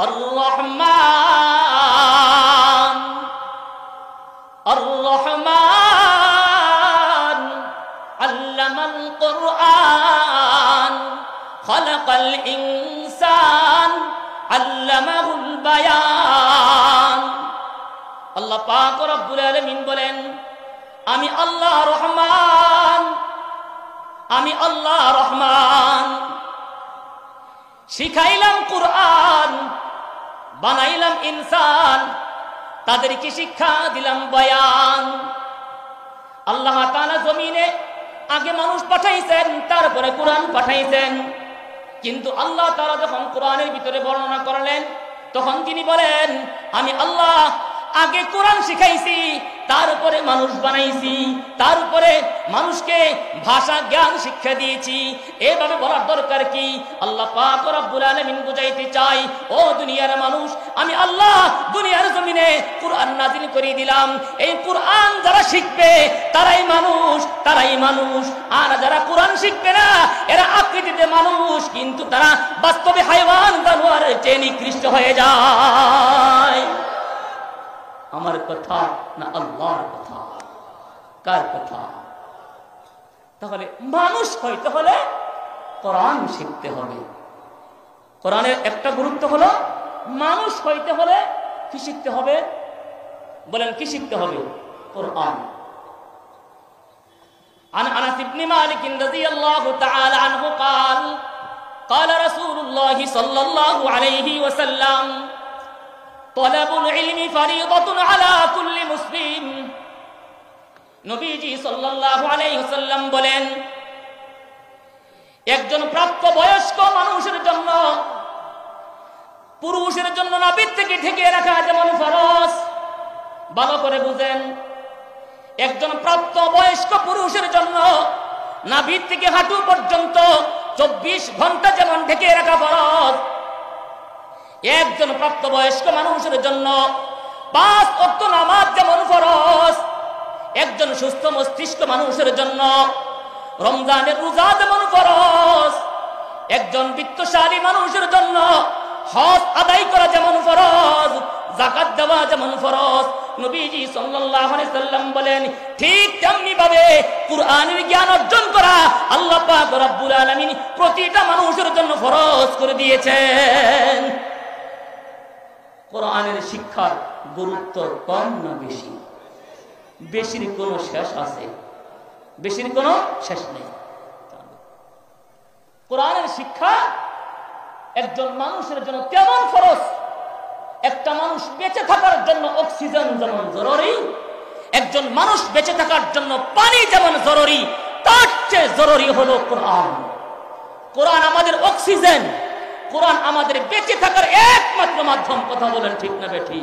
আর-রহমান আর-রহমান আল্লামাল কুরআন খালাকাল ইনসান আল্লামাহুল বায়ান। আল্লাহ পাক রব্বুল আলামিন বলেন, আমি আল্লাহ রহমান, আমি আল্লাহ রহমান, শিখাইলাম কুরআন, বানাইলাম ইনসান, তাদেরকে শিক্ষা দিলাম বয়ান। আল্লাহ তাআলা জমিনে আগে মানুষ পাঠাইছেন, তারপরে কুরআন পাঠাইছেন। কিন্তু আল্লাহ তাআলা যখন কুরআনের ভিতরে বর্ণনা করলেন, তখন তিনি বলেন, আমি আল্লাহ আগে কোরআন শিখাইছি, তারপরে মানুষ বানাইছি, তারপরে মানুষকে ভাষা জ্ঞান শিক্ষা দিয়েছি। এভাবে বলার দরকার কি? আল্লাহ পাক রব্বুল আলামিন বুঝাইতে চাই, ও দুনিয়ার মানুষ, আমি আল্লাহ দুনিয়ার জমিনে কোরআন নাযিল করে দিলাম। এই কোরআন যারা শিখবে তারাই মানুষ, তারাই মানুষ। আর যারা কোরআন শিখবে না, এরা আকৃতিতে মানুষ, কিন্তু তারা বাস্তবে হাইওয়ান জানোয়ারের চেয়ে নিকৃষ্ট হয়ে যায়। আমার কথা না আল্লাহর কথা? কার কথা? তাহলে মানুষ হইতে হলে কোরআন শিখতে হবে। কোরআনের একটা গুরুত্ব হলো, মানুষ হইতে হলে কি শিখতে হবে? বলেন, কি শিখতে হবে? কোরআন। عن أنس بن مالك رضي الله تعالى عنه قال قال رسول الله صلى الله عليه وسلم طلب العلم فريضة على كل مسلم। নবীজি সাল্লাল্লাহু আলাইহি ওয়াসাল্লাম বলেন, একজন প্রাপ্তবয়স্ক মানুষের জন্য, পুরুষের জন্য নাভির থেকে ঢেকে রাখা যেমন ফরজ, ভালো করে বুঝেন, একজন প্রাপ্তবয়স্ক পুরুষের জন্য নাভির থেকে হাঁটু পর্যন্ত 24 ঘন্টা যেমন ঢেকে রাখা ফরজ, একজন প্রাপ্তবয়স্ক মানুষের জন্য 5 ওয়াক্ত নামাজ যেমন ফরজ, একজন সুস্থ মস্তিষ্ক মানুষের জন্য রমজানের রোজা যেমন ফরজ, একজন বিত্তশালী মানুষের জন্য হজ আদায় করা যেমন ফরজ, যাকাত দেওয়া যেমন ফরজ। নবীজি সাল্লাল্লাহু আলাইহি সাল্লাম বলেন, ঠিক তেমনি ভাবে কুরআনের জ্ঞান অর্জন করা আল্লাহ পাক রব্বুল আলামিন প্রতিটা মানুষের জন্য ফরজ করে দিয়েছেন। কোরআনের শিক্ষার গুরুত্ব কম না বেশি? বেশির কোনো শেষ আছে? বেশির কোনো শেষ নেই। কোরআনের শিক্ষা একজন মানুষের জন্য কেমন ফরজ, একটা মানুষ বেঁচে থাকার জন্য অক্সিজেন যেমন জরুরি, একজন মানুষ বেঁচে থাকার জন্য পানি যেমন জরুরি, তার চেয়ে জরুরি হলো কোরআন। কোরআন আমাদের অক্সিজেন, কোরআন আমাদের বেঁচে থাকার একমাত্র মাধ্যম। কথা বলেন ঠিক না বেঠি?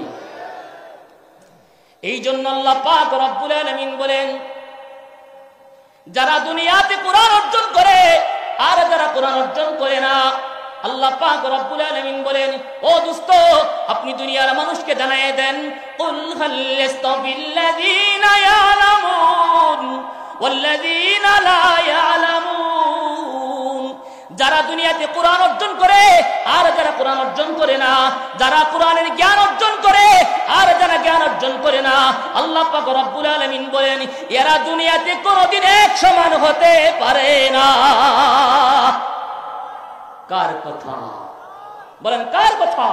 এই জন্য আল্লাহ পাক রব্বুল আলামিন বলেন, যারা দুনিয়াতে কোরআন অর্জন করে আর যারা কোরআন অর্জন করে না, আল্লাহ পাক রব্বুল আলামিন বলেন, ও দোস্ত, আপনি দুনিয়ার মানুষকে জানায়ে দেন, কুল হাল ইয়াস্তাবিল্লাযীনা ইয়ালামুন ওয়াল্লাযীনা লা ইয়ালামুন। যারা দুনিয়াতে কোরআন অর্জন করে আর যারা কোরআন অর্জন করে না, যারা কোরআনের জ্ঞান অর্জন করে আর যারা জ্ঞান অর্জন করে না, আল্লাহ পাক রব্বুল আলামিন বলেন, এরা দুনিয়াতে কোনোদিন এক সমান হতে পারে না। কার কথা? বলেন, কার কথা?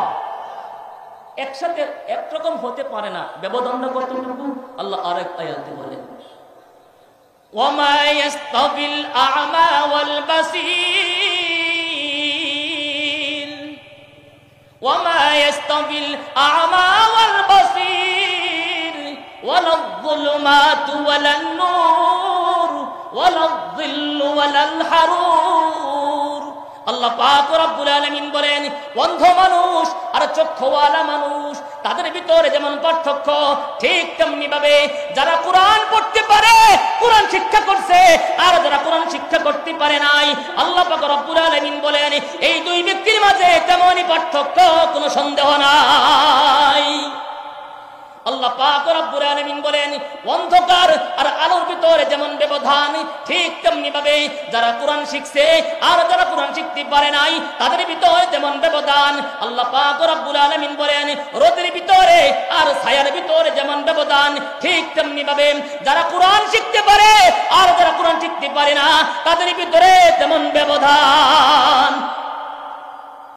একসাথে একরকম হতে পারে না। ব্যবধানটা কতটুকু? আল্লাহ আরেক আয়াতে বলেন, ওয়ামা ইয়াস্তাবিল আ'মা ওয়াল বাসীর, ওয়ামা ইয়াস্তাবিল আ'মা ওয়াল বাসীর ওয়ালাল যুলুমাতু ওয়ালান নূর ওয়ালাল যিল্লু ওয়ালাল হারুর। আল্লাহ পাক রব্বুল আলামিন বলেন, অন্ধ মানুষ আর চক্ষুওয়ালা মানুষ, তাদের ভিতরে যেমন পার্থক্য, ঠিক তেমনি ভাবে যারা কোরআন পড়তে পারে, কোরআন শিক্ষা করছে, আর যারা কোরআন শিক্ষা করতে পারে নাই, আল্লাহ পাক রব্বুল আলামিন বলেন, এই দুই ব্যক্তির মাঝে তেমনই পার্থক্য, কোনো সন্দেহ নাই। আল্লাহ পাক রব্বুল আলামিন বলেন অন্ধকার আর আলোর ভিতরে যেমন ব্যবধান ঠিক তেমনি ভাবে যারা কোরআন শিখছে আর যারা কোরআন শিখতে পারে নাই তাদের ভিতরে যেমন ব্যবধান আল্লাহ পাক রব্বুল আলামিন বলেন রোদের ভিতরে আর ছায়ার ভিতরে যেমন ব্যবধান ঠিক তেমনি ভাবে যারা কোরআন শিখতে পারে আর যারা কোরআন শিখতে পারে না তাদের ভিতরে তেমন ব্যবধান।